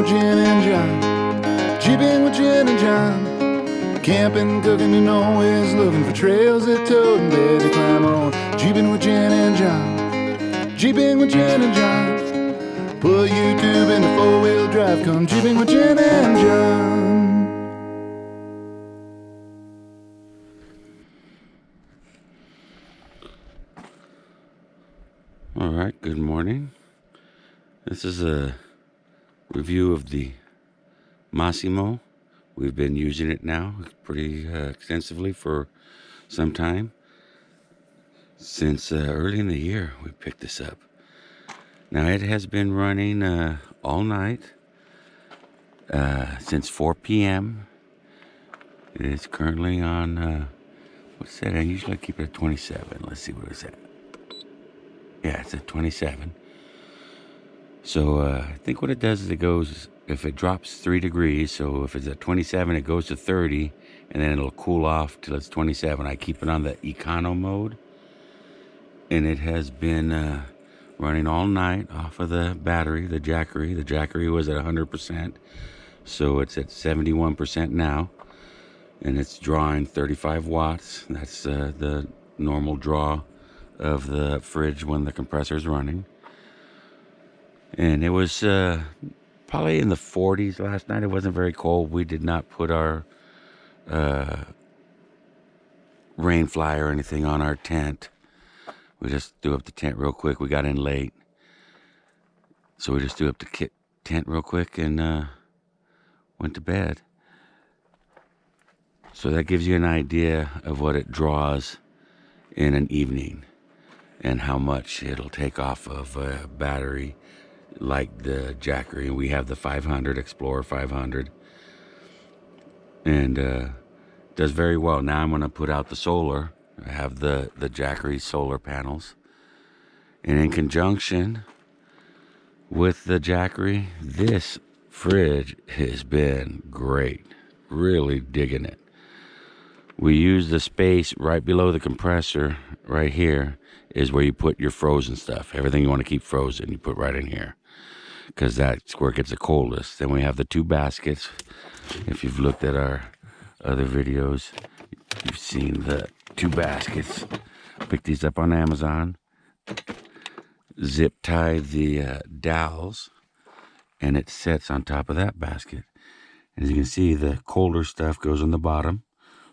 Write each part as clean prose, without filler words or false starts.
with Jen and John. Jeeping with Jen and John. Camping, cooking, and always looking for trails that toad and Betty climb on. Jeeping with Jen and John. Jeeping with Jen and John. Put YouTube in the four-wheel drive. Come jeeping with Jen and John. All right, good morning. This is a review of the Massimo. We've been using it now pretty extensively for some time. Since early in the year, we picked this up. Now, it has been running all night since 4 p.m. It is currently on, what's that? I usually keep it at 27. Let's see what it's at. Yeah, it's at 27. So I think what it does is it goes, if it drops 3 degrees, so if it's at 27, it goes to 30, and then it'll cool off till it's 27. I keep it on the econo mode, and it has been running all night off of the battery, the Jackery. The Jackery was at 100%, so it's at 71% now, and it's drawing 35 watts. That's the normal draw of the fridge when the compressor is running. And it was probably in the 40s last night. It wasn't very cold. We did not put our rain fly or anything on our tent. We just threw up the tent real quick. We got in late, so we just threw up the tent real quick and went to bed. So that gives you an idea of what it draws in an evening and how much it'll take off of a battery like the Jackery. We have the 500 Explorer 500, and does very well. Now I'm going to put out the solar. I have the Jackery solar panels, and in conjunction with the Jackery, this fridge has been great. Really digging it. We use the space right below the compressor. Right here is where you put your frozen stuff. Everything you want to keep frozen, you put right in here, because that's where it gets the coldest. Then we have the 2 baskets. If you've looked at our other videos, you've seen the 2 baskets. Picked these up on Amazon. Zip tie the dowels, and it sets on top of that basket. As you can see, the colder stuff goes on the bottom.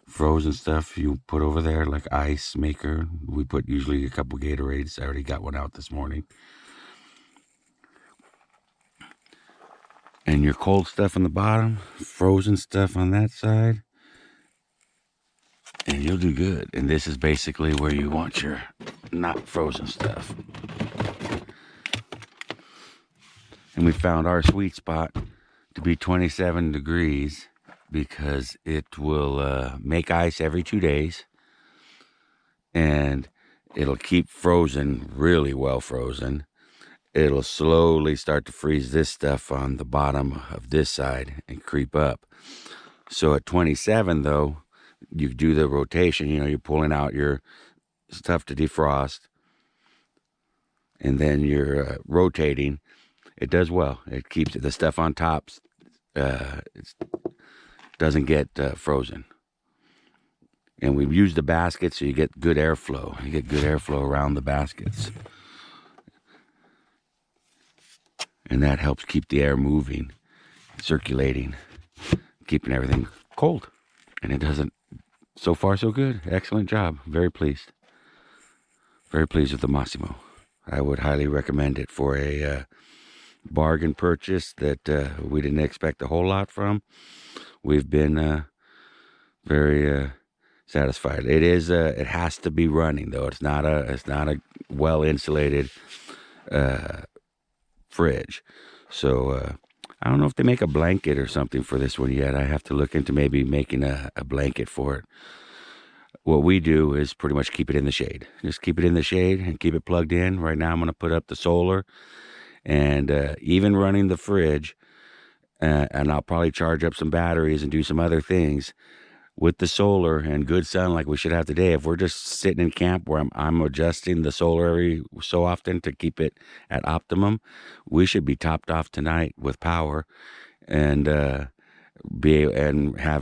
Frozen stuff you put over there, like ice maker. We put usually a couple Gatorades. I already got one out this morning. And your cold stuff on the bottom, frozen stuff on that side, and you'll do good. And this is basically where you want your not frozen stuff. And we found our sweet spot to be 27 degrees because it will make ice every 2 days, and it'll keep frozen, really well frozen. It'll slowly start to freeze this stuff on the bottom of this side and creep up. So at 27, though, you do the rotation. You know, you're pulling out your stuff to defrost, and then you're rotating. It does well. It keeps the stuff on top. It doesn't get frozen. And we've used the baskets, so you get good airflow. You get good airflow around the baskets. And that helps keep the air moving, circulating, keeping everything cold. And it doesn't, so far so good. Excellent job. Very pleased. Very pleased with the Massimo. I would highly recommend it for a bargain purchase that we didn't expect a whole lot from. We've been very satisfied. It is it has to be running, though. It's not a well insulated fridge. So I don't know if they make a blanket or something for this one yet. I have to look into maybe making a blanket for it. What we do is pretty much keep it in the shade. Just keep it in the shade and keep it plugged in. Right now I'm going to put up the solar, and even running the fridge, and I'll probably charge up some batteries and do some other things. with the solar and good sun like we should have today, if we're just sitting in camp where I'm adjusting the solar every so often to keep it at optimum, we should be topped off tonight with power and have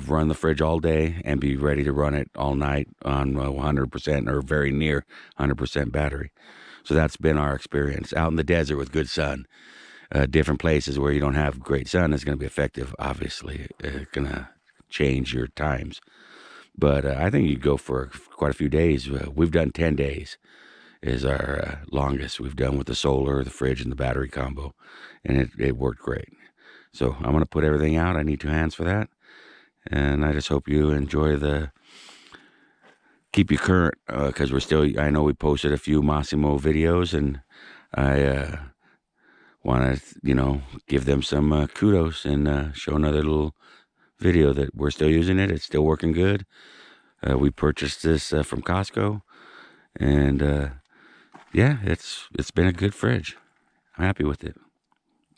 run the fridge all day and be ready to run it all night on 100% or very near 100% battery. So that's been our experience out in the desert with good sun. Different places where you don't have great sun is going to be effective. Obviously, it's going to change your times. But I think you'd go for quite a few days. We've done 10 days is our longest we've done with the solar, the fridge, and the battery combo. And it worked great. So I'm going to put everything out. I need 2 hands for that. And I just hope you enjoy keep you current, because I know we posted a few Massimo videos, and I want to, give them some kudos and show another little video that we're still using it. It's still working good. We purchased this from Costco, and yeah, it's been a good fridge. I'm happy with it.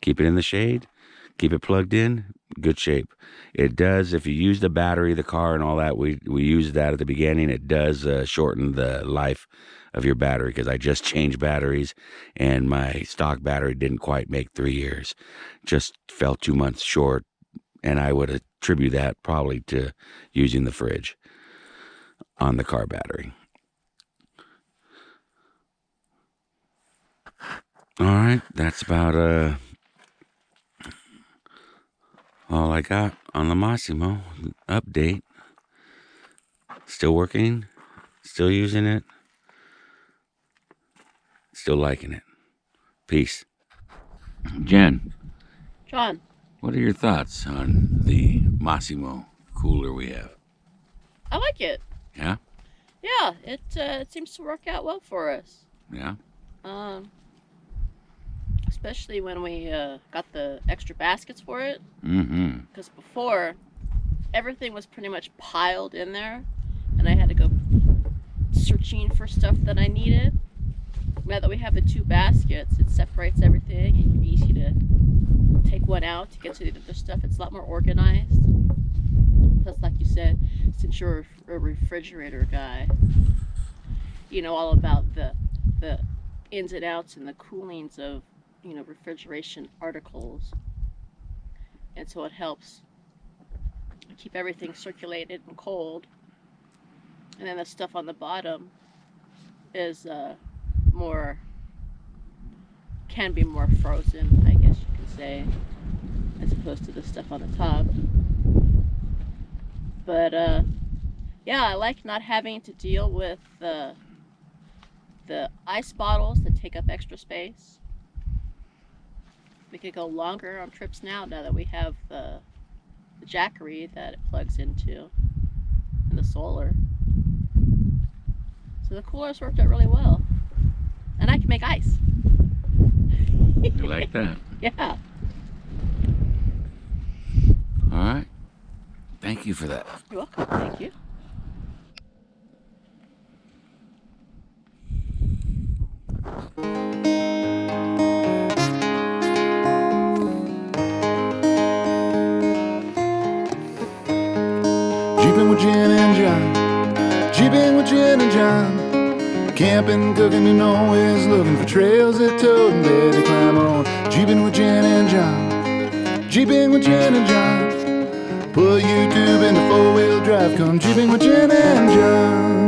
Keep it in the shade, keep it plugged in, good shape. It does, if you use the battery, the car, and all that, we used that at the beginning. It does shorten the life of your battery, because I just changed batteries, and my stock battery didn't quite make 3 years. Just fell 2 months short, and I would attribute that probably to using the fridge on the car battery. All right, that's about all I got on the Massimo update. Still working, still using it, still liking it. Peace. Jen. John. What are your thoughts on the Massimo cooler we have? I like it. Yeah? Yeah, it seems to work out well for us. Yeah? Especially when we got the extra baskets for it. Mm-hmm. Because before, everything was pretty much piled in there, and I had to go searching for stuff that I needed. Now that we have the 2 baskets, it separates everything, and it's easy to take one out to get to the other stuff. It's a lot more organized. Plus, like you said, since you're a refrigerator guy, you know all about the ins and outs and the coolings of refrigeration articles, and so it helps keep everything circulated and cold. And then the stuff on the bottom is can be more frozen, I guess you could say, as opposed to the stuff on the top. But yeah, I like not having to deal with the ice bottles that take up extra space. We could go longer on trips now that we have the Jackery that it plugs into and the solar. So the coolers worked out really well. And I can make ice. You like that? Yeah. All right. Thank you for that. You're welcome. Thank you. Jeeping with Jen and John. Jeeping with Jen and John. Camping, cooking, and always looking for trails that toad and bed to climb on. Jeeping with Jen and John. Jeeping with Jen and John. Put YouTube in the 4-wheel drive. Come jeeping with Jen and John.